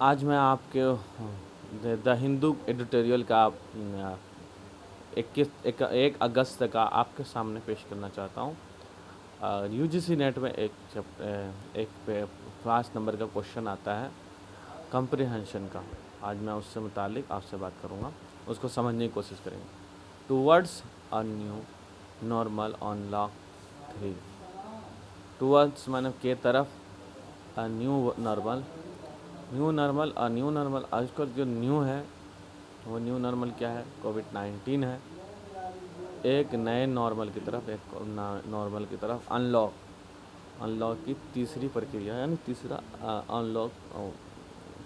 आज मैं आपके द हिंदू एडिटोरियल का 1 अगस्त का आपके सामने पेश करना चाहता हूँ। यूजीसी नेट में एक 5 नंबर का क्वेश्चन आता है कंप्रीहेंशन का। आज मैं उससे मुतालिक आपसे बात करूँगा, उसको समझने की कोशिश करेंगे। Towards a new normal on lock 3। Towards माने के तरफ, अ न्यू नॉर्मल आजकल जो न्यू है वो न्यू नॉर्मल क्या है? कोविड-19 है। एक नए नॉर्मल की तरफ, एक नॉर्मल की तरफ अनलॉक की तीसरी प्रक्रिया, यानी तीसरा अनलॉक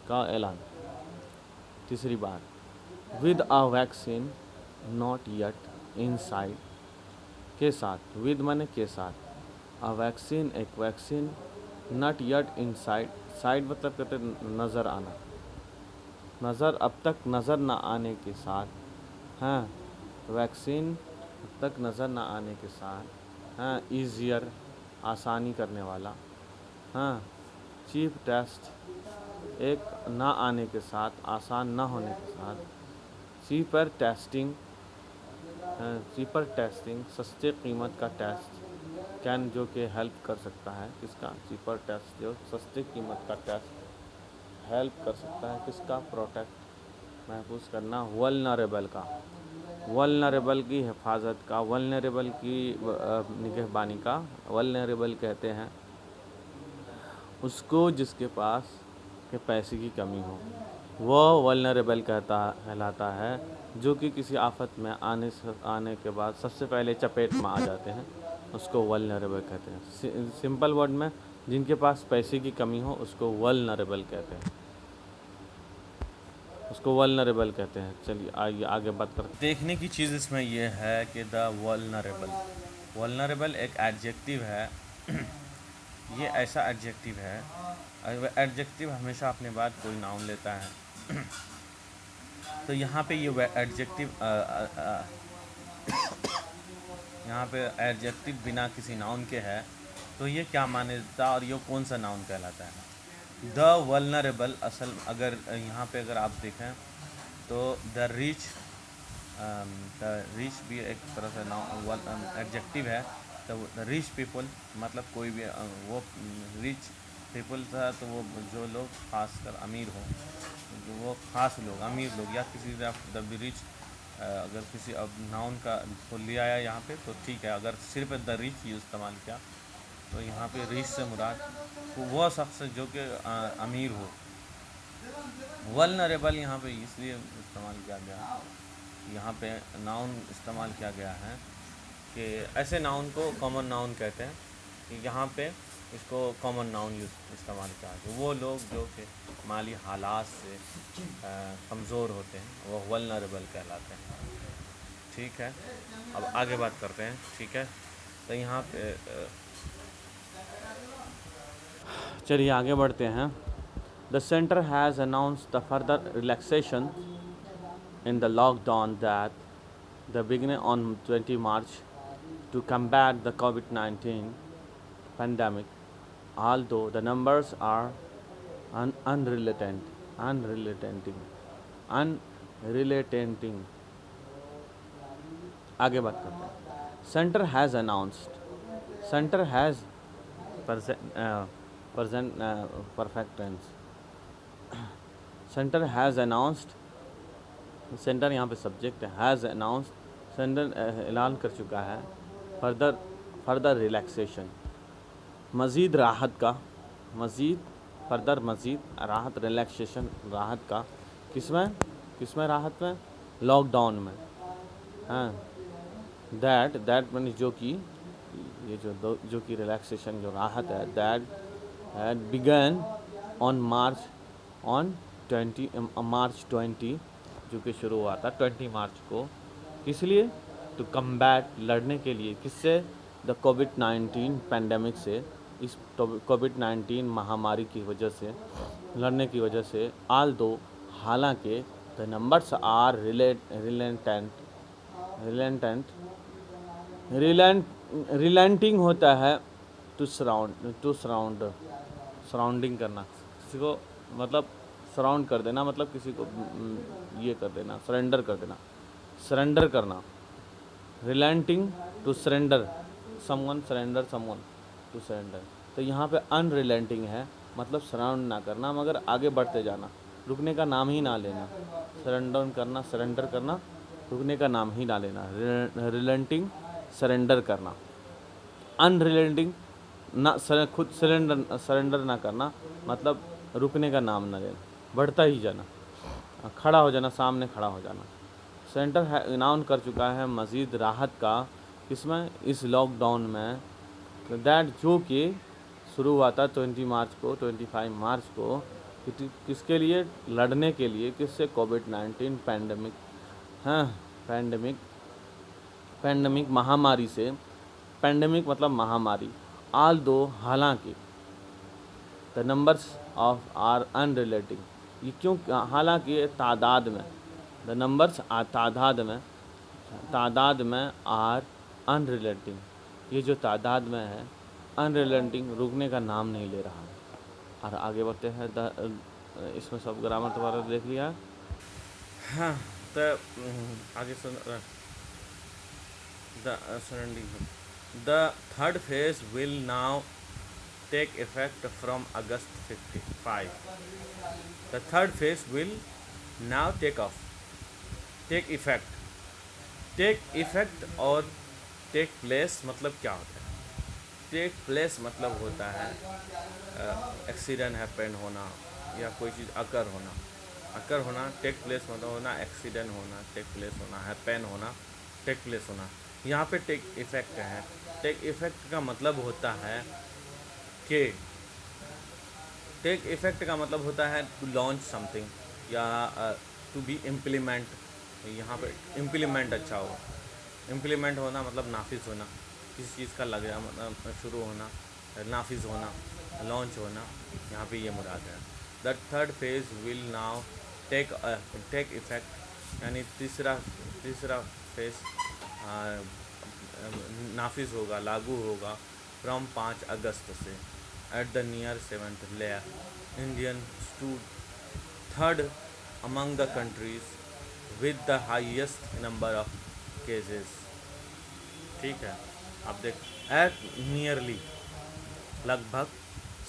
का ऐलान तीसरी बार। With a vaccine not yet in sight, के साथ, विद माने के साथ, अ वैक्सीन एक vaccine, not yet in sight, sight मतलब कहते नज़र आना, नज़र अब तक नज़र ना आने के साथ, हाँ वैक्सीन अब तक नज़र ना आने के साथ, हाँ ईजियर आसानी करने वाला, हाँ चीप टेस्ट एक ना आने के साथ, आसान ना होने के साथ, चीपर टेस्टिंग सस्ते कीमत का टेस्ट कैन, जो कि हेल्प कर सकता है किसका? चीपर टेस्ट जो सस्ते कीमत का टेस्ट हेल्प कर सकता है किसका? प्रोटेक्ट महफूज करना वल्नरेबल का, वल्नरेबल की हिफाजत का, वल्नरेबल की निगहबानी का। वल्नरेबल कहते हैं उसको जिसके पास के पैसे की कमी हो, वो वल्नरेबल कहलाता है। जो कि किसी आफत में आने के बाद सबसे पहले चपेट में आ जाते हैं, उसको वल्नरेबल कहते हैं। सिंपल वर्ड में, जिनके पास पैसे की कमी हो उसको वल्नरेबल कहते हैं, उसको वल्नरेबल कहते हैं। चलिए आइए आगे बात करते हैं। देखने की चीज़ इसमें यह है कि द वल्नरेबल एक एडजेक्टिव है। ये ऐसा एडजेक्टिव है, एडजेक्टिव हमेशा अपने बाद कोई नाउन लेता है। तो यहाँ पे ये एडजेक्टिव यहाँ पे एडजेक्टिव बिना किसी नाउन के है, तो ये क्या माने देता और ये कौन सा नाउन कहलाता है? द वल्नरेबल, असल अगर यहाँ पे अगर आप देखें तो द रिच भी एक तरह से नाउन एडजेक्टिव है। तो द रिच पीपल मतलब कोई भी वो रिच पीपल था, तो वो जो लोग खासकर अमीर हो, जो वो ख़ास लोग अमीर लोग, या किसी द रिच, अगर किसी अब नाउन का को लिया आया यहाँ पे तो ठीक है। अगर सिर्फ द रिच ही इस्तेमाल किया तो यहाँ पे रिच से मुराद वो शख्स जो कि अमीर हो। वल्नरेबल यहाँ पे इसलिए इस्तेमाल किया गया, यहाँ पे नाउन इस्तेमाल किया गया है कि ऐसे नाउन को कॉमन नाउन कहते हैं, कि यहाँ पे इसको कॉमन नाउन इस्तेमाल किया है। वो लोग जो कि माली हालात से कमज़ोर होते हैं वो वल्नरेबल कहलाते हैं। ठीक है, अब आगे बात करते हैं। ठीक है, तो यहाँ पे चलिए आगे बढ़ते हैं। The centre has announced the further relaxation in the lockdown that the beginning on 20 March to combat the COVID-19 pandemic, although the numbers are unrelenting. आगे बात करते हैं। Centre has announced, centre has perfect tense, centre has announced, centre यहाँ पे subject है, has announced, centre ऐलान कर चुका है, फर्दर रिलैक्सेशन, मज़ीद राहत का, मज़ीद राहत, रिलैक्सेशन राहत का, किसमें राहत में? लॉकडाउन में। हाँ दैट मीन्स जो कि ये जो कि रिलैक्सेशन जो राहत है, that had begun on March 20, जो कि शुरू हुआ था 20 मार्च को। किस लिए? टू कम्बैट, लड़ने के लिए, किससे? द कोविड-19 पैंडमिक से, इस कोविड-19 महामारी की वजह से, लड़ने की वजह से। आल्दो, हालांकि, द नंबर्स आर रिलेंटिंग होता है टू सराउंडिंग करना, किसी को मतलब सराउंड कर देना मतलब किसी को ये कर देना, सरेंडर कर देना, सरेंडर करना। Relenting to surrender someone, surrender someone to surrender. तो यहाँ पे अनरिलेंटिंग है मतलब सराउंड ना करना मगर आगे बढ़ते जाना, रुकने का नाम ही ना लेना। सरेंडर करना, सरेंडर करना, रुकने का नाम ही ना लेना। रिलेंटिंग सरेंडर करना, अनरिलेंटिंग ना खुद सरेंडर ना करना मतलब रुकने का नाम ना लेना, बढ़ता ही जाना, खड़ा हो जाना, सामने खड़ा हो जाना। सेंटर अनाउंस कर चुका है मज़ीद राहत का इसमें, इस लॉकडाउन में, दैट जो कि शुरू हुआ था 20 मार्च को, 25 मार्च को, किसके लिए, लड़ने के लिए, किससे, कोविड-19 पैंडमिक, हाँ पैंडमिक महामारी से। पैंडमिक मतलब महामारी। आल दो हालांकि, द नंबर्स ऑफ आर अनरिलेटिंग, ये क्यों, हालांकि तादाद में, द नंबर्स तादाद में आर अनरिलेटिंग, ये जो तादाद में है अनरिलेटिंग, रुकने का नाम नहीं ले रहा। और आगे बढ़ते हैं। इसमें सब ग्रामर दोबारा देख लिया। हाँ, तो आगे सुन, the third phase will now take effect from August 55. The third phase will now take effect. Take effect और take place मतलब क्या होता है? Take place मतलब होता है एक्सीडेंट हैपन होना या कोई चीज़ अकर होना। टेक प्लेस मतलब होना, एक्सीडेंट होना, टेक प्लेस होना, हैपन होना, टेक प्लेस होना। यहाँ पे टेक इफेक्ट है। टेक इफेक्ट का मतलब होता है कि टेक इफेक्ट का मतलब होता है टू लॉन्च समथिंग या टू बी इम्प्लीमेंट। यहाँ पे इम्प्लीमेंट अच्छा होगा। इम्प्लीमेंट होना मतलब नाफिज होना, किसी चीज़ का लग मतलब शुरू होना, नाफिज होना, लॉन्च होना, यहाँ पे ये मुराद है। The third phase will now take effect, यानी तीसरा फेज नाफिज होगा, लागू होगा फ्रॉम 5 अगस्त से। At the near 7th layer, Indian stood third among the countries with the highest number of cases। ठीक है, अब देख, एट नियरली लगभग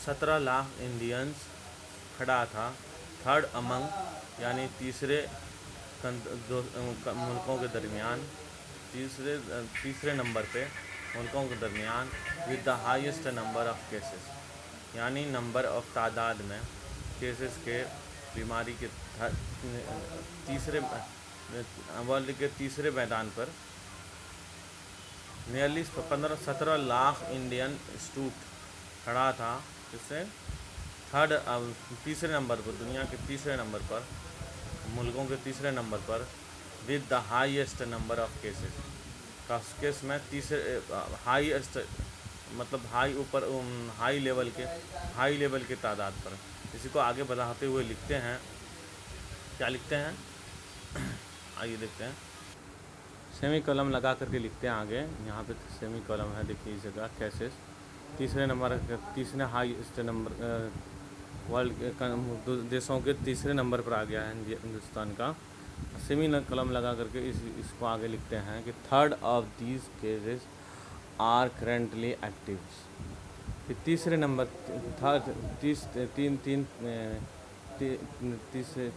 17 लाख इंडियंस खड़ा था, थर्ड अमंग यानी तीसरे मुल्कों के दरमियान, तीसरे नंबर पे मुल्कों के दरमियान, with the highest number of cases, यानी नंबर ऑफ तादाद में केसेस के, बीमारी के तीसरे वर्ल्ड के तीसरे मैदान पर नियरली 17 लाख इंडियन स्टूट खड़ा था, जिससे तीसरे नंबर पर, दुनिया के तीसरे नंबर पर, मुल्कों के तीसरे नंबर पर, with the highest number of cases का केस में तीसरे हाईएस्ट मतलब हाई लेवल के तादाद पर। इसी को आगे बढ़ाते हुए लिखते हैं, क्या लिखते हैं आइए देखते हैं। सेमी कॉलम लगा करके लिखते हैं आगे। यहाँ पे सेमी कॉलम है, देखिए इस जगह केसेस तीसरे हाईएस्ट नंबर वर्ल्ड देशों के तीसरे नंबर पर आ गया है हिंदुस्तान का। सेमी कॉलम लगा करके इसको आगे लिखते हैं कि third of these cases are currently active. तीसरे नंबर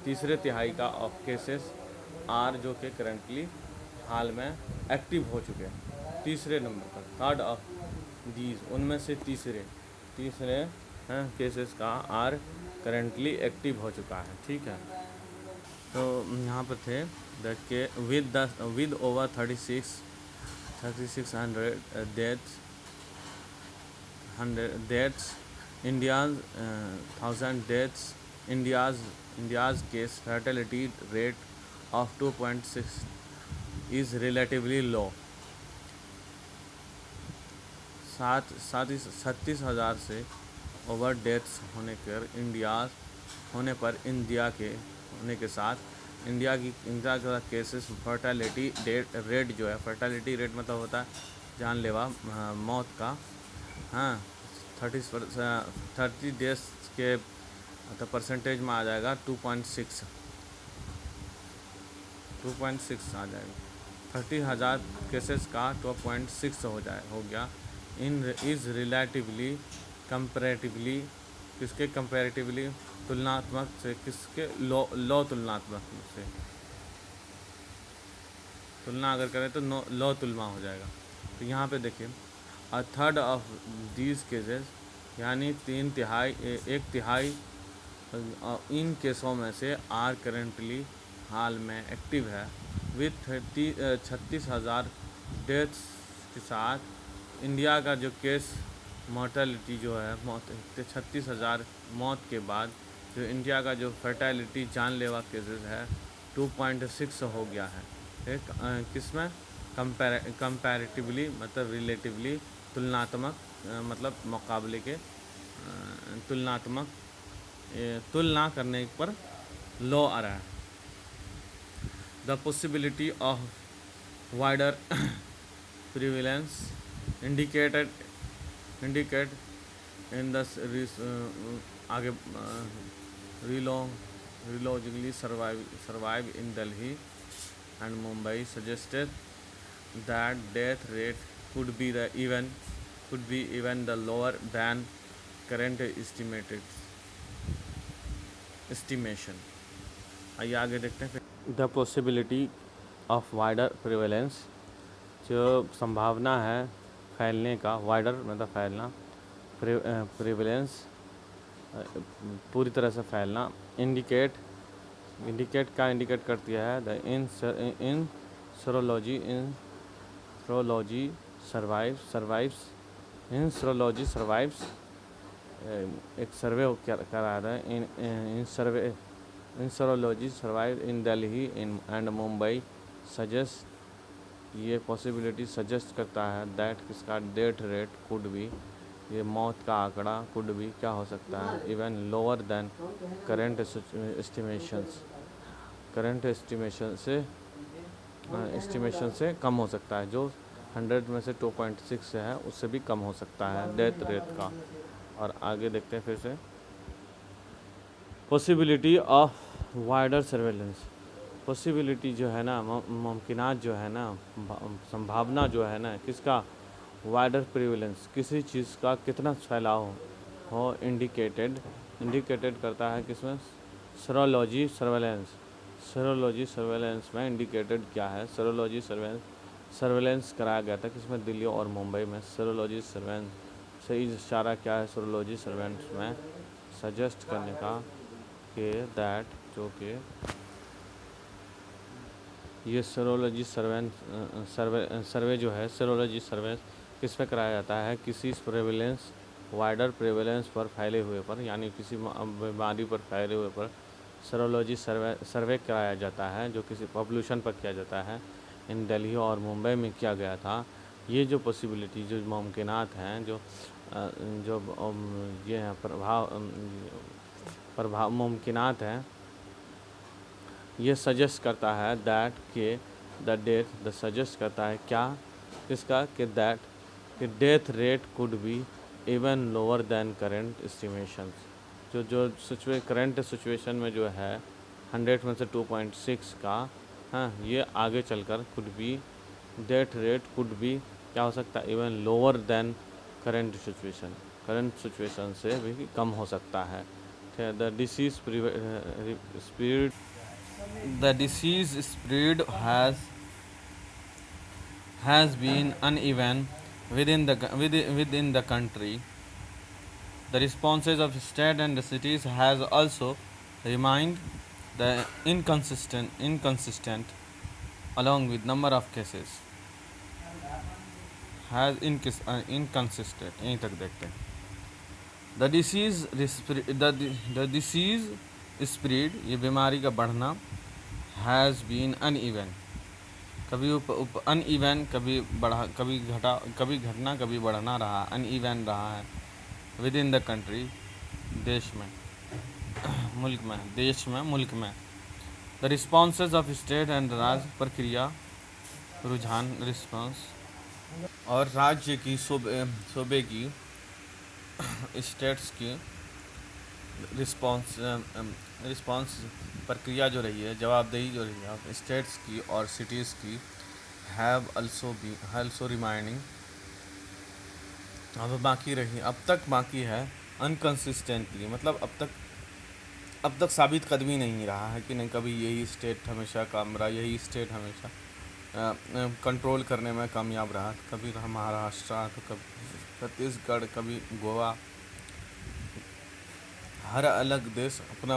तीसरे तिहाई का ऑफ केसेस आर जो कि करेंटली हाल में एक्टिव हो चुके हैं तीसरे नंबर पर। थर्ड ऑफ दीज उनमें से तीसरे केसेस का आर करेंटली एक्टिव हो चुका है। ठीक है, तो यहाँ पर थे दैट के with over 3600 deaths, India's 1000 deaths, India's case fatality rate of 2.6 is relatively low। 36,000 से ओवर डेथ्स होने के साथ इंडिया का केसेस फर्टेलिटी रेट जो है, फर्टेलिटी रेट मतलब होता है जानलेवा मौत का, हाँ 30 डेज के तो परसेंटेज में आ जाएगा 2.6 आ जाएगा। 30,000 केसेस का 2.6 हो गया। इन इज़ रिलेटिवली कंपैरेटिवली, किसके कंपैरेटिवली, तुलनात्मक से, किसके लो तुलनात्मक से, तुलना अगर करें तो लो तुलना हो जाएगा। तो यहाँ पे देखिए, a third of these cases, यानी 1/3 इन केसों में से आर करेंटली, हाल में एक्टिव है, विथ 36,000 डेथ्स के साथ। इंडिया का जो केस मोर्टेलिटी जो है, 36,000 मौत के बाद जो इंडिया का जो फर्टेलिटी जानलेवा केसेस है 2.6 हो गया है। एक किसमें, कंपैरेटिवली मतलब रिलेटिवली, तुलनात्मक मतलब मुकाबले के तुलनात्मक तुलना करने पर लो आ रहा है। The possibility of wider prevalence indicate in the आगे serologically survey in Delhi and Mumbai suggested that death rate could be even the lower than current estimation। आइए आगे देखते हैं। The possibility of wider prevalence, जो संभावना है फैलने का, वाइडर मतलब फैलना, प्रिवेलेंस पूरी तरह से फैलना, इंडिकेट का इंडिकेट करती है द इन सीरोलॉजी सर्वाइव्स एक सर्वे करा रहा है in serology survey in Delhi and Mumbai suggest, ये पॉसिबिलिटी सजेस्ट करता है दैट किसका, डेथ रेट कुड भी, ये मौत का आंकड़ा कुड भी क्या हो सकता है, even lower than current estimation से कम हो सकता है, जो 100 में से 2.6 है उससे भी कम हो सकता है डेथ रेट का। और आगे देखते हैं फिर से, possibility of wider surveillance, possibility जो है ना, मुमकिनात जो है ना, संभावना जो है ना, किसका, वाइडर प्रिविलेंस, किसी चीज़ का कितना फैलाव हो इंडिकेटेड करता है किसमें, सीरोलॉजी सर्वेलेंस में इंडिकेटेड क्या है, सीरोलॉजी सर्वेलेंस कराया गया था किसमें, दिल्ली और मुंबई में। सीरोलॉजी सर्वेलेंस से इशारा क्या है, सीरोलॉजी सर्वेलेंस में सजेस्ट करने का कि दैट, जो कि ये सीरोलॉजी सर्वे जो है, सीरोलॉजी सर्वे किस पे कराया जाता है, किसी प्रेवलेंस, वाइडर प्रेवलेंस पर फैले हुए पर, यानी किसी बीमारी पर फैले हुए पर सीरोलॉजी सर्वे कराया जाता है, जो किसी पॉपुलेशन पर किया जाता है। इन दिल्ली और मुंबई में किया गया था। ये जो पॉसिबिलिटी, जो मुमकिनात हैं, जो ये हैं प्रभाव मुमकिनात हैं, ये सजेस्ट करता है दैट के द सजेस्ट करता है क्या, किसका, कि दैट कि death rate could be even lower than current estimations, जो करेंट सिचुएशन में जो है 100 में से 2.6 का, हाँ, ये आगे चलकर could be, death rate could be क्या हो सकता है, even lower than current situation से भी कम हो सकता है। The disease spread has been uneven within the country. The responses of state and the cities has also remained the inconsistent along with number of cases has inconsistent। यहीं तक देखते हैं। The disease spread, ये बीमारी का बढ़ना, has been uneven, कभी uneven, कभी बढ़ा, कभी घटा, कभी घटना, कभी बढ़ना रहा, अनइवन रहा है। विद इन द कंट्री, देश में, मुल्क में। The responses of state and राज्य, प्रक्रिया, रुझान, रिस्पॉन्स, और राज्य की, सूबे की, स्टेट्स की रिस्पॉन्स रिस्पॉन्स प्रक्रिया जो रही है, जवाबदेही जो रही है स्टेट्स की और सिटीज़ की, हैव अल्सो रिमाइंडिंग, अब बाकी रही, अब तक बाकी है अनकंसिस्टेंटली, मतलब अब तक साबित कदमी नहीं रहा है कि नहीं कभी यही स्टेट हमेशा काम रहा, यही स्टेट हमेशा कंट्रोल करने में कामयाब रहा, कभी महाराष्ट्र तो कभी छत्तीसगढ़, कभी गोवा, हर अलग देश अपना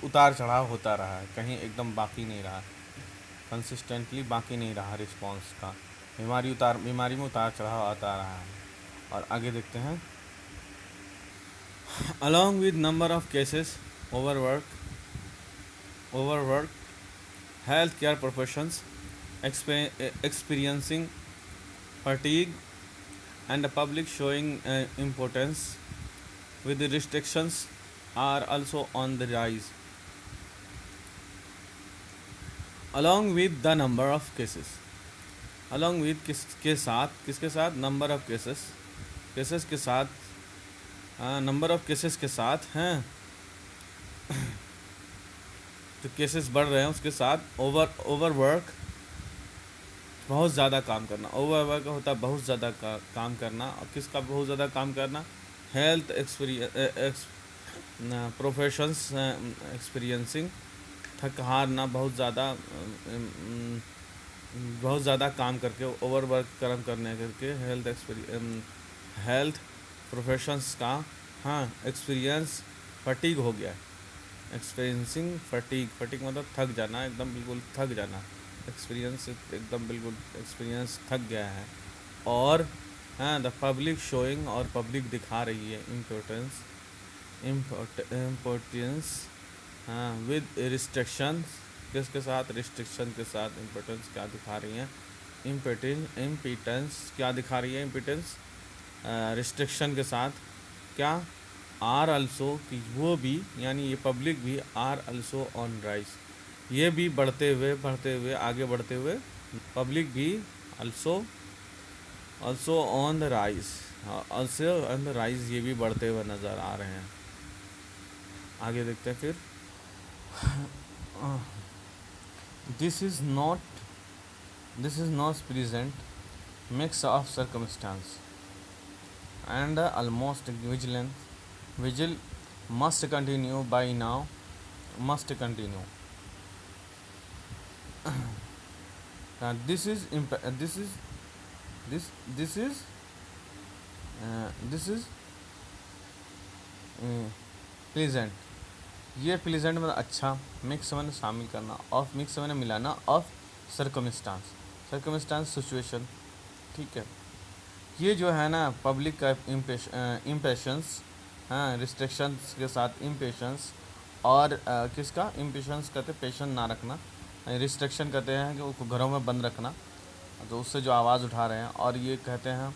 उतार चढ़ाव होता रहा है, कहीं एकदम बाकी नहीं रहा, कंसिस्टेंटली बाकी नहीं रहा रिस्पॉन्स का, बीमारी में उतार चढ़ाव आता रहा है। और आगे देखते हैं, along with number of cases, overwork, healthcare professions experiencing fatigue, and the public showing impotence with the restrictions are also on the rise. Along with the number of cases, along with किसके साथ number of cases के साथ, number of cases के साथ हैं जो cases बढ़ रहे हैं उसके साथ ओवरवर्क, बहुत ज़्यादा काम करना, ओवरवर्क होता है बहुत ज़्यादा काम करना, और किसका बहुत ज़्यादा काम करना, हेल्थ प्रोफेशंस एक्सपीरियंसिंग, थक हारना, बहुत ज़्यादा काम करके, ओवरवर्क कर्म करने करके, हेल्थ प्रोफेशंस का, हाँ, एक्सपीरियंस फटीग हो गया है, एक्सपीरियंसिंग फटीग मतलब थक जाना, एकदम बिल्कुल थक जाना, एक्सपीरियंस एकदम बिल्कुल एक्सपीरियंस थक गया है। और हाँ, द पब्लिक शोइंग, और पब्लिक दिखा रही है इम्पोर्टेंस, हाँ, विद रिस्ट्रिक्शंस, किसके साथ, रिस्ट्रिक्शन के साथ, इम्पोर्टेंस क्या दिखा रही है, इम्पिटेंस क्या दिखा रही है, इम्पिटेंस रिस्ट्रिक्शन के साथ, क्या, आर अल्सो, कि वो भी, यानी ये पब्लिक भी, आर अल्सो ऑन राइज, ये भी बढ़ते हुए आगे बढ़ते हुए, पब्लिक भी also on the rise, also on the rise, ये भी बढ़ते हुए नज़र आ रहे हैं। आगे देखते हैं फिर, this is not present mix of circumstance and almost vigil must continue by now, must continue. This is pleasant, ये प्लीजेंट मतलब अच्छा, मिक्स मैंने शामिल करना, ऑफ मिक्स मैंने मिलाना, ऑफ सर्कमस्टांस सिचुएशन, ठीक है। ये जो है ना पब्लिक का इम्पेशंस, हाँ, रिस्ट्रिक्शंस के साथ इम्पेशंस, और किसका इम्पेशंस कहते हैं, पेशेंस ना रखना, रिस्ट्रिक्शन कहते हैं कि उसको घरों में बंद रखना, तो उससे जो आवाज़ उठा रहे हैं, और ये कहते हैं,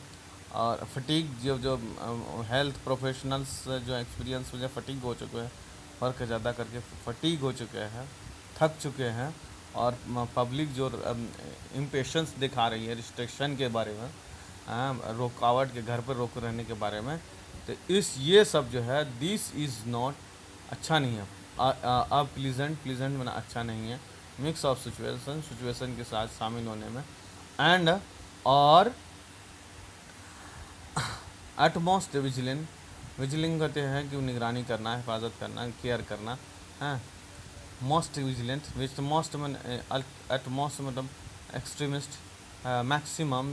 और फटीग, जो हेल्थ प्रोफेशनल्स जो एक्सपीरियंस में फटीग हो चुके हैं, वर्क ज़्यादा करके फटीग हो चुके हैं, थक चुके हैं, और पब्लिक जो इम्पेशंस दिखा रही है रिस्ट्रिक्शन के बारे में, रुकावट के, घर पर रोक रहने के बारे में, तो ये सब जो है, दिस इज़ नॉट, अच्छा नहीं है, अब प्लीजेंट में अच्छा नहीं है, मिक्स ऑफ सिचुएशन के साथ शामिल होने में, एंड और एटमोस्ट विजिलेंट कहते हैं कि निगरानी करना, हिफाजत करना, केयर करना, है, मोस्ट विजिलेंट, विच मोस्ट में एटमोस्ट मतलब एक्सट्रीमिस्ट, मैक्सिमम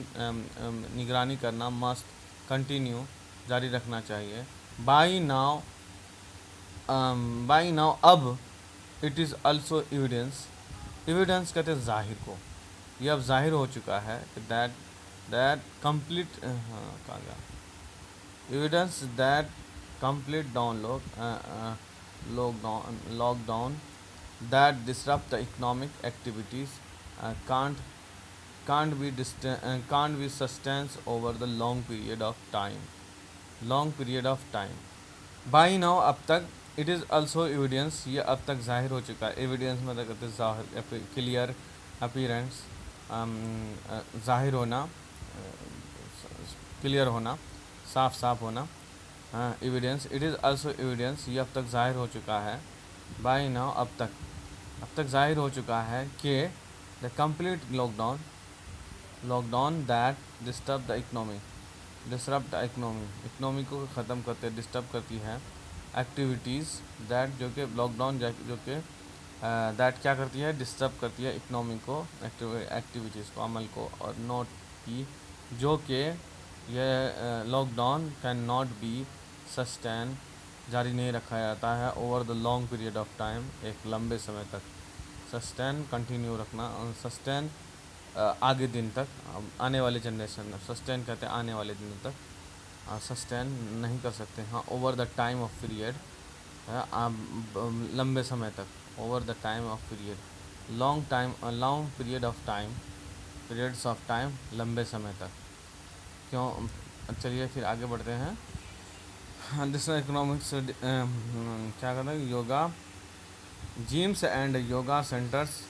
निगरानी करना, मस्ट कंटिन्यू जारी रखना चाहिए, बाई नाउ अब, इट इज़ अल्सो एविडेंस कहते हैं जाहिर को, ये अब जाहिर हो चुका है कि दैट कंप्लीट, कहा गया, evidence that complete lockdown that disrupt the economic activities can't be sustained over the long period of time. By now, अब तक, it is also evidence, ये अब तक जाहिर हो चुका है, evidence मतलब कहते हैं जाहिर, क्लियर, अपीरेंस, जाहिर होना, क्लियर होना, साफ होना, हाँ, evidence, it is also evidence, ये अब तक ज़ाहिर हो चुका है, बाय नाउ, अब तक ज़ाहिर हो चुका है कि the complete lockdown that disturb the economy, economy को ख़त्म करते, डिस्टर्ब करती है, एक्टिविटीज़ दैट, जो कि लॉकडाउन जो कि दैट क्या करती है, डिस्टर्ब करती है इकोनॉमी को, एक्टिविटीज़ को, अमल को, और नॉट की, जो कि यह lockdown can not be sustain, जारी नहीं रखा जाता है, over the long period of time, एक लंबे समय तक, सस्टेन कंटिन्यू रखना, सस्टेन आगे दिन तक, आने वाले जनरेशन में, सस्टेन कहते हैं आने वाले दिनों तक, सस्टेन नहीं कर सकते, हाँ, over the time of period, लंबे समय तक, over the time of period, long period of time, periods of time, लंबे समय तक, क्यों। चलिए फिर आगे बढ़ते हैं। दिस इकोनॉमिक्स क्या कहते हैं, yoga gyms and yoga centers,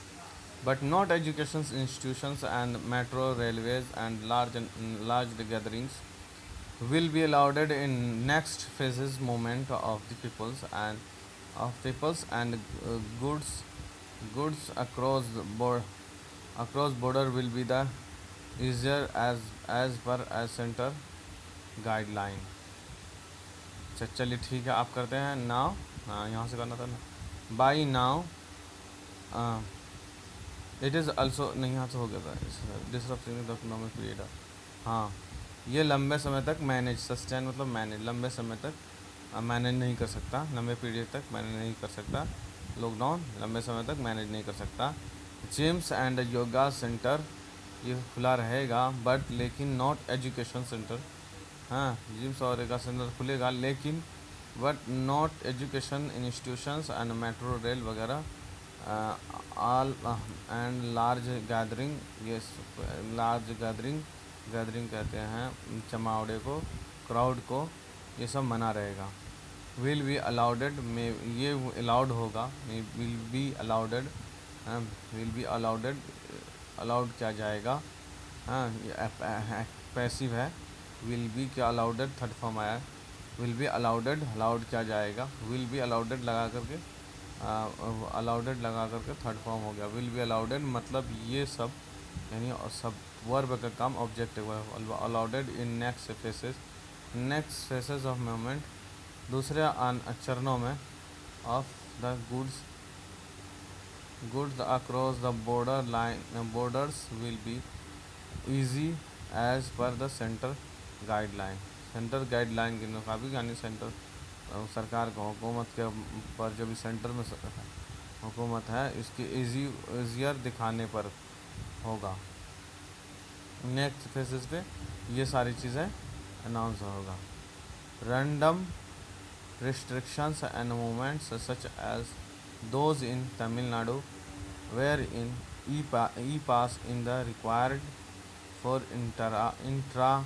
but not education institutions and metro railways and large gatherings will be allowed in next phases movement of the peoples and goods across border will be the easier as per as center guideline। चलिए ठीक है, आप करते हैं now, हाँ यहाँ से करना था ना, by now, it is also, नहीं यहाँ से हो गया था, डिसरप्शन द इकोनॉमिक पीरियड, हाँ, ये लंबे समय तक मैनेज, सस्टेन मतलब मैनेज, लंबे समय तक मैनेज नहीं कर सकता, लंबे पीरियड तक मैनेज नहीं कर सकता, लॉकडाउन लंबे समय तक मैनेज नहीं कर सकता। जिम्स एंड योगा सेंटर ये खुला रहेगा, बट लेकिन नॉट एजुकेशन सेंटर, हाँ, जिम्स और योगा सेंटर खुलेगा, लेकिन but not education institutions and metro rail वगैरह, ऑल एंड लार्ज गैदरिंग, ये लार्ज गैदरिंग कहते हैं जमावड़े को, क्राउड को, ये सब मना रहेगा। विल बी अलाउडेड में, ये अलाउड होगा, will be allowed, will be allowed किया जाएगा, हाँ, पैसिव है, विल बी क्या अलाउडेड, थर्ड फॉर्म आया, विल बी अलाउड किया जाएगा, विल बी अलाउडेड लगा करके, थर्ड फॉर्म हो गया, विल बी अलाउडेड मतलब ये सब, यानी सब वर्ब का काम ऑब्जेक्टिव है, allowed in next phases of movement, दूसरे चरणों में, of the goods across the borders will be easy as per the centre guideline के मुताबिक, यानी सेंटर सरकार को, हुकूमत के पर जो भी सेंटर में हुकूमत है, इसकी ईजियर दिखाने पर होगा, नेक्स्ट फेसेस पे ये सारी चीज़ें अनाउंस होगा। Random restrictions and movements such as those in Tamil Nadu, where in e-pass in the required for intra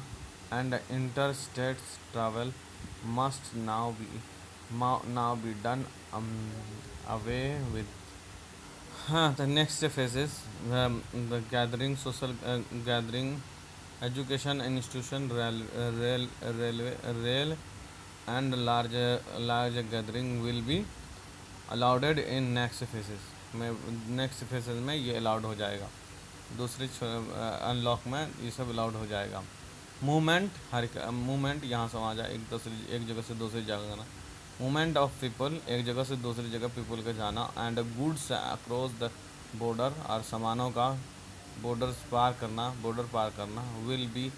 and interstate travel must now be done away with। हाँ, the next phase is the gathering, social gathering, education institution, rail and large gathering will be allowed in next phases में ये allowed हो जाएगा, दूसरे unlock में ये सब allowed हो जाएगा। मूवमेंट यहाँ से वहाँ जाए, एक जगह से दूसरी जगह जाना, मूवमेंट ऑफ पीपल, एक जगह से दूसरी जगह पीपल का जाना, and goods across the border, और सामानों का बॉर्डर पार करना, विल बी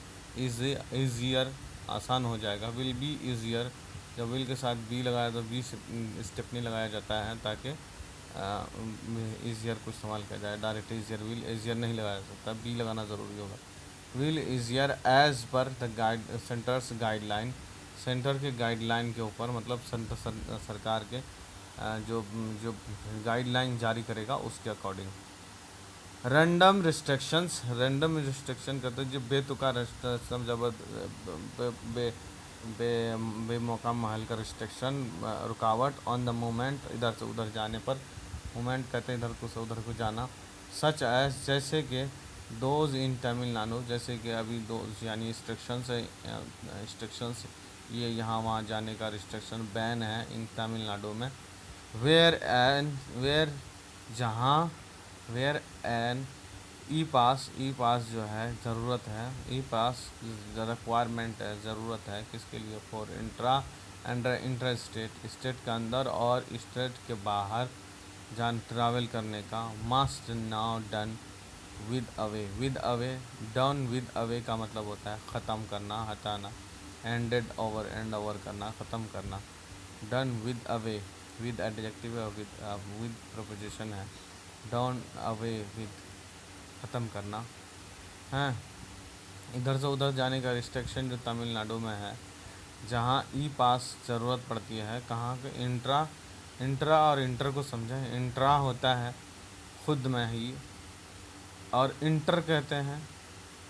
ईजियर, आसान हो जाएगा, विल बी ईजियर, जब विल के साथ बी लगाया तो बी स्टेपनी लगाया जाता है, ताकि ईजियर को इस्तेमाल किया जाए, डायरेक्ट ईजियर, विल ईजियर नहीं लगाया जा सकता, बी लगाना ज़रूरी होगा। Will easier as per the centre's guideline, centre के गाइडलाइन के ऊपर, मतलब सरकार के जो गाइडलाइन जारी करेगा उसके अकॉर्डिंग। रैंडम रिस्ट्रिक्शन कहते हैं जो बेतुका रिस्ट्रिक्शन, बेमौका महल का रिस्ट्रिक्शन, रुकावट, ऑन द मोमेंट, इधर से उधर जाने पर, मोमेंट कहते हैं इधर से उधर को जाना, सच एज जैसे कि दोज इन तमिलनाडु, जैसे कि अभी दो यानी रिस्ट्रिक्शंस ये यहाँ वहाँ जाने का रिस्ट्रिक्शन बैन है इन तमिलनाडु में। वेयर जहाँ वेयर एन ई पास जो है ज़रूरत है, ई पास रिक्वायरमेंट है, ज़रूरत है किसके लिए? For intra and inter state के अंदर और स्टेट के बाहर ट्रैवल करने का। Must now done with away done with away का मतलब होता है ख़त्म करना, हटाना। एंड ओवर करना, ख़त्म करना। Done with away with adjective है, विद प्रोपोजिशन है। डन अवे विद ख़त्म करना है। इधर से उधर जाने का रिस्ट्रिक्शन जो तमिलनाडु में है, जहाँ ई पास ज़रूरत पड़ती है, कहाँ के? इंट्रा और इंटर को समझें। इंट्रा होता है खुद में ही, और इंटर कहते हैं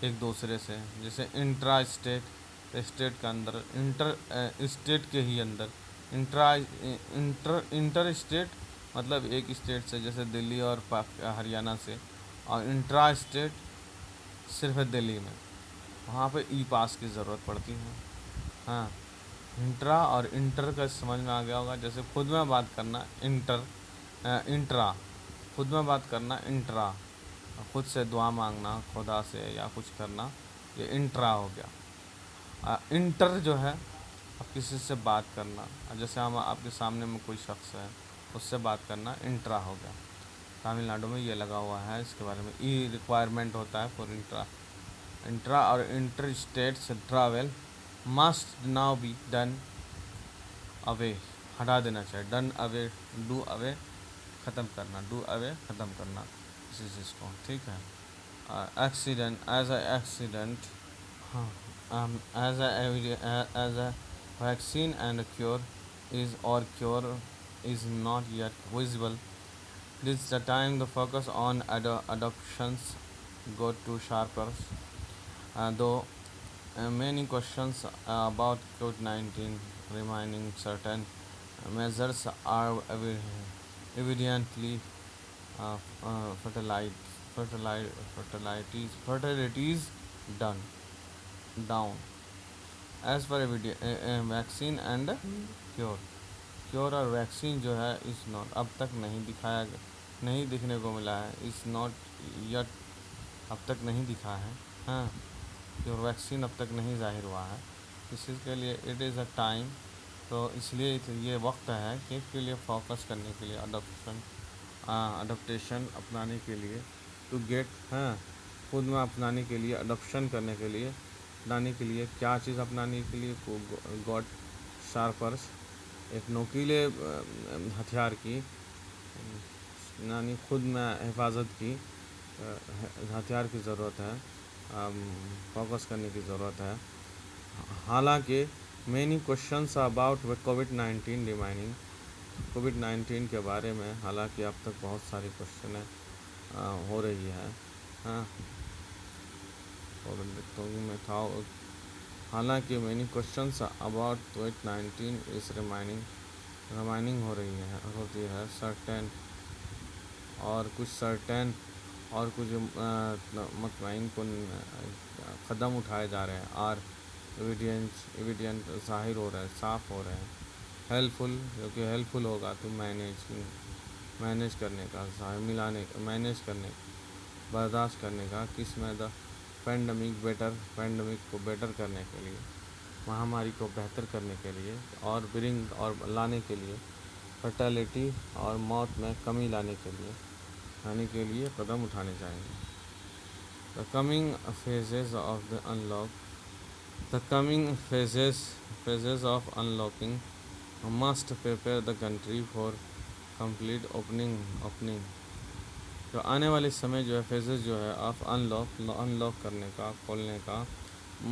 एक दूसरे से। जैसे इंट्रा स्टेट का अंदर, इंटर स्टेट के ही अंदर। इंटर स्टेट मतलब एक स्टेट से, जैसे दिल्ली और हरियाणा से। और इंट्रा स्टेट सिर्फ दिल्ली में, वहाँ पे ई पास की ज़रूरत पड़ती है। हाँ, इंट्रा और इंटर का समझ में आ गया होगा। जैसे खुद में बात करना इंट्रा, खुद में बात करना इंट्रा, खुद से दुआ मांगना खुदा से या कुछ करना, ये इंट्रा हो गया। इंटर जो है अब किसी से बात करना, जैसे हम आपके सामने में कोई शख्स है उससे बात करना, इंट्रा हो गया। तमिलनाडु में ये लगा हुआ है, इसके बारे में ई रिक्वायरमेंट होता है फॉर इंट्रा और inter states travel must now be done away, हटा देना चाहिए। डन अवे, डू अवे ख़त्म करना, डू अवे ख़त्म करना इसी चीज़ को, ठीक है। एक्सीडेंट एज एक्सीडेंट, हाँ, as a vaccine and cure cure is not yet visible. This is the time the focus on adoptions go to sharper. Though many questions about COVID-19 remaining, certain measures are evidently fertilities down as per vaccine and cure और vaccine जो है इस not अब तक नहीं दिखने को मिला है। इस नॉट यट अब तक नहीं दिखा है। हाँ, क्योर वैक्सीन अब तक नहीं जाहिर हुआ है। इसी के लिए इट इज़ अ टाइम, तो इसलिए ये वक्त है कि इसके लिए फोकस करने के लिए, अडोप्टेशन अपनाने के लिए, टू गेट, हाँ, खुद में अपनाने के लिए, अडोप्शन करने के लिए, अपनाने के लिए क्या चीज़ अपनाने के लिए? गॉड शार्पर्स, एक नोकीले हथियार की, यानी खुद में हिफाजत की हथियार की ज़रूरत है, फोकस करने की ज़रूरत है। हालांकि मैनी क्वेश्चंस अबाउट कोविड-19 रिमाइनिंग, कोविड-19 के बारे में हालांकि अब तक बहुत सारी क्वेश्चन हो रही है। हाँ, और में था, हालांकि मैनी क्वेश्चंस अबाउट कोविड-19 इस रिमाइनिंग होती है। सर्टेन और कुछ मुतमईन कुन कदम उठाए जा रहे हैं। आर एविडेंट ज़ाहिर हो रहा है, साफ़ हो रहे हैं। हेल्पफुल, जो कि हेल्पफुल होगा तो मैनेज करने का, मैनेज करने, बर्दाश्त करने का, किस में द पेंडेमिक को बेटर करने के लिए, महामारी को बेहतर करने के लिए, और लाने के लिए, फर्टिलिटी और मौत में कमी लाने के लिए कदम उठाने चाहिए। The coming phases of unlocking must prepare the country for complete opening। तो आने वाले समय जो है, फेजेस जो है ऑफ अनलॉक करने का, खोलने का,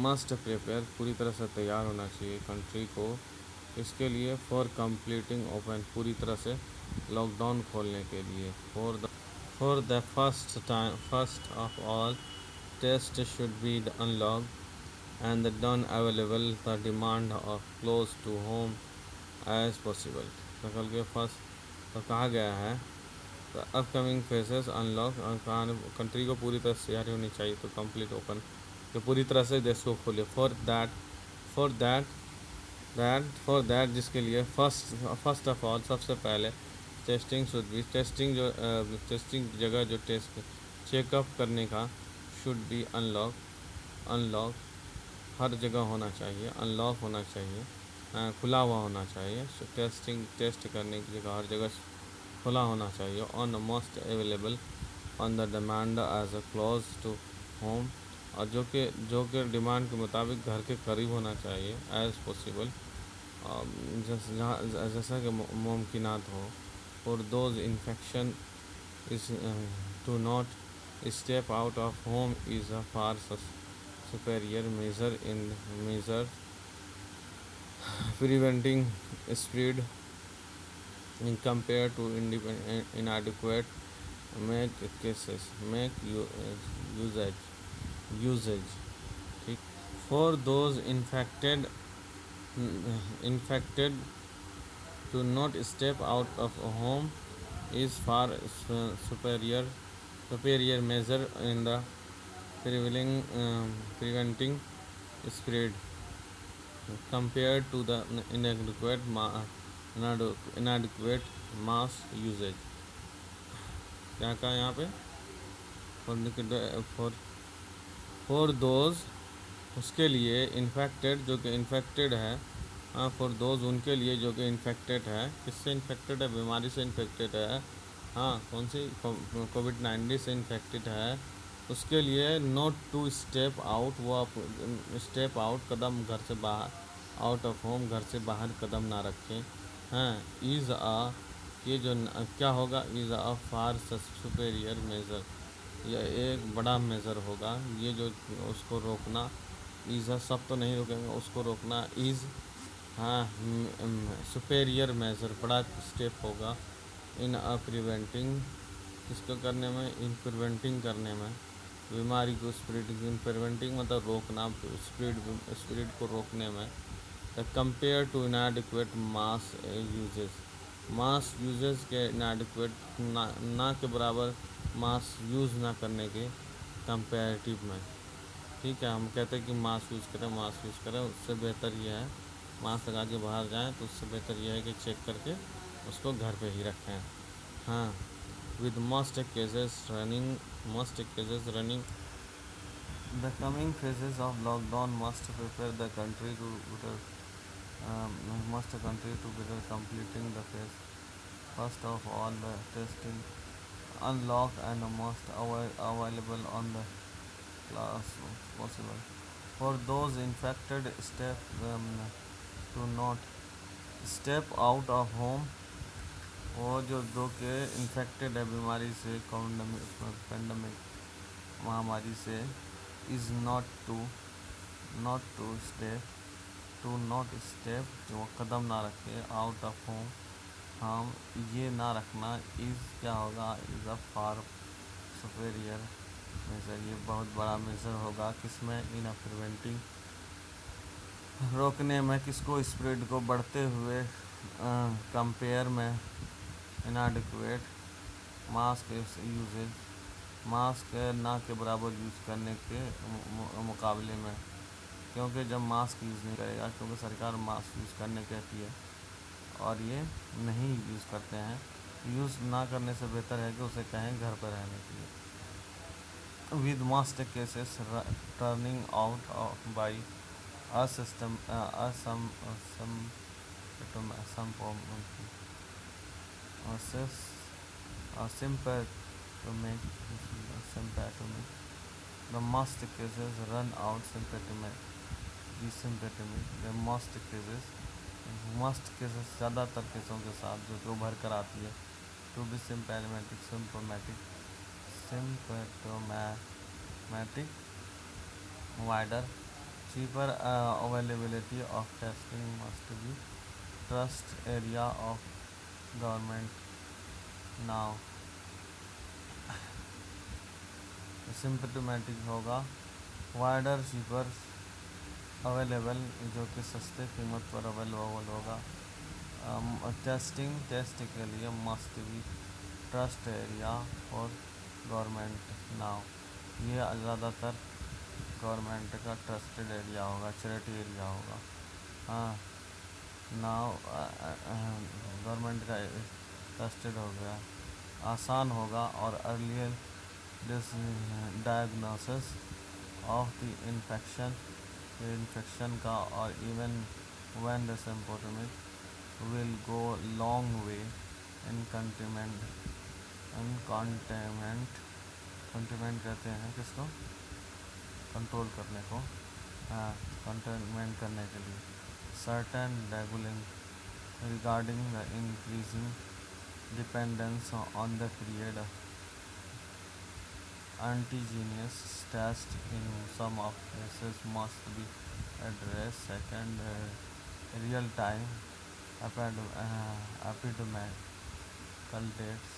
मस्ट प्रिपेयर पूरी तरह से तैयार होना चाहिए कंट्री को। इसके लिए फॉर कंप्लीटिंग ओपन, पूरी तरह से लॉकडाउन खोलने के लिए। For the first of all test should be unlock and done available the demand of close to home as possible. तो कल के फर्स्ट तो कहा गया है the upcoming phases unlock, country को पूरी तरह से तैयारी होनी चाहिए तो कंप्लीट ओपन, कि पूरी तरह से देश को खोले। For that that for that जिसके लिए फर्स्ट ऑफ ऑल सबसे पहले टेस्टिंग शुड बी टेस्टिंग जो टेस्टिंग जगह जो टेस्ट चेकअप करने का शुड बी अनलॉक हर जगह होना चाहिए, अनलॉक होना चाहिए, खुला हुआ होना चाहिए। टेस्ट करने की जगह हर जगह खुला होना चाहिए। On the most available on the demand as a close to home, और जो कि डिमांड के मुताबिक घर के करीब होना चाहिए एज पॉसिबल, जैसा कि मुमकिनात हो। For those infection is to not step out of home is a far superior measure preventing spread in compared to inadequate make cases make usage ठीक। for those infected to not step out of home is far superior measure in the preventing spread compared to the inadequate mass usage। क्या कहा यहाँ पे? For for those उसके लिए infected जो कि infected है, हाँ फॉर दोज उनके लिए जो कि इन्फेक्टेड है। किससे इन्फेक्टेड है? बीमारी से इन्फेक्टेड है। हाँ कौन सी? कोविड-19 से इन्फेक्टेड है। उसके लिए नॉट टू स्टेप आउट, वो स्टेप आउट कदम घर से बाहर, आउट ऑफ होम घर से बाहर कदम ना रखें। हाँ इज़ आ ये जो क्या होगा? Is a far superior measure, यह एक बड़ा मेज़र होगा। ये जो उसको रोकना, इज़ सब तो नहीं रोकेंगे, उसको रोकना इज़ हाँ सुपेरियर मेज़र बड़ा स्टेप होगा। इन प्रिवेंटिंग इसको करने में, इन प्रिवेंटिंग करने में बीमारी को स्प्रेडिंग, इन प्रिवेंटिंग मतलब रोकना, स्प्रेड को रोकने में। The compare to inadequate mass uses के इनएडिक्वेट ना के बराबर मास यूज़ ना करने के कंपेरेटिव में। ठीक है, हम कहते हैं कि मास्क यूज़ करें, उससे बेहतर ये है मास्क लगा के बाहर जाएं, तो उससे बेहतर ये है कि चेक करके उसको घर पे ही रखें। हाँ with most cases running the coming phases of lockdown must prepare the country to better completing the phase. First of all, the testing unlock and most available on the class possible. For those infected, to not step out of home। वो जो के infected है बीमारी से, pandemic महामारी से, is not step वो कदम ना रखे आउट ऑफ होम, हम ये ना रखना इज़ क्या होगा? Is a far superior measure, ये बहुत बड़ा मेजर होगा। किसमें? इन प्रिवेंटिंग रोकने में, किसको? स्प्रेड को बढ़ते हुए, कंपेयर में इनएडिक्वेट मास्क यूजेज, मास्क ना के बराबर यूज़ करने के मुकाबले में। क्योंकि जब मास्क यूज़ नहीं करेगा, क्योंकि सरकार मास्क यूज़ करने कहती है और ये नहीं यूज़ करते हैं, यूज़ ना करने से बेहतर है कि उसे कहें घर पर रहने के लिए। With most cases turning out by symptomatic, the most cases run out symptomatic, the most cases ज़्यादातर केसों के साथ जो उभर कर आती है, to be symptomatic wider cheaper availability of testing must be trust area of government now। Symptomatic होगा, वाइडर चीपर अवेलेबल जो कि सस्ते कीमत पर अवेलेबल होगा। टेस्ट के लिए मस्ट बी ट्रस्ट एरिया और गवर्नमेंट नाउ, ये ज़्यादातर गवर्नमेंट का ट्रस्टेड एरिया होगा, चैरिटी एरिया होगा। हाँ नाउ गवर्नमेंट का ट्रस्टेड हो गया, आसान होगा और earlier diagnosis of the infection का और even when the symptomatic will go long way in containment कहते हैं किसको, कंट्रोल करने को, हाँ, कंटेनमेंट करने के लिए। Certain regulating regarding the increasing dependence on the period antigenous test in some of cases must be addressed. Second, real time epidemiological dates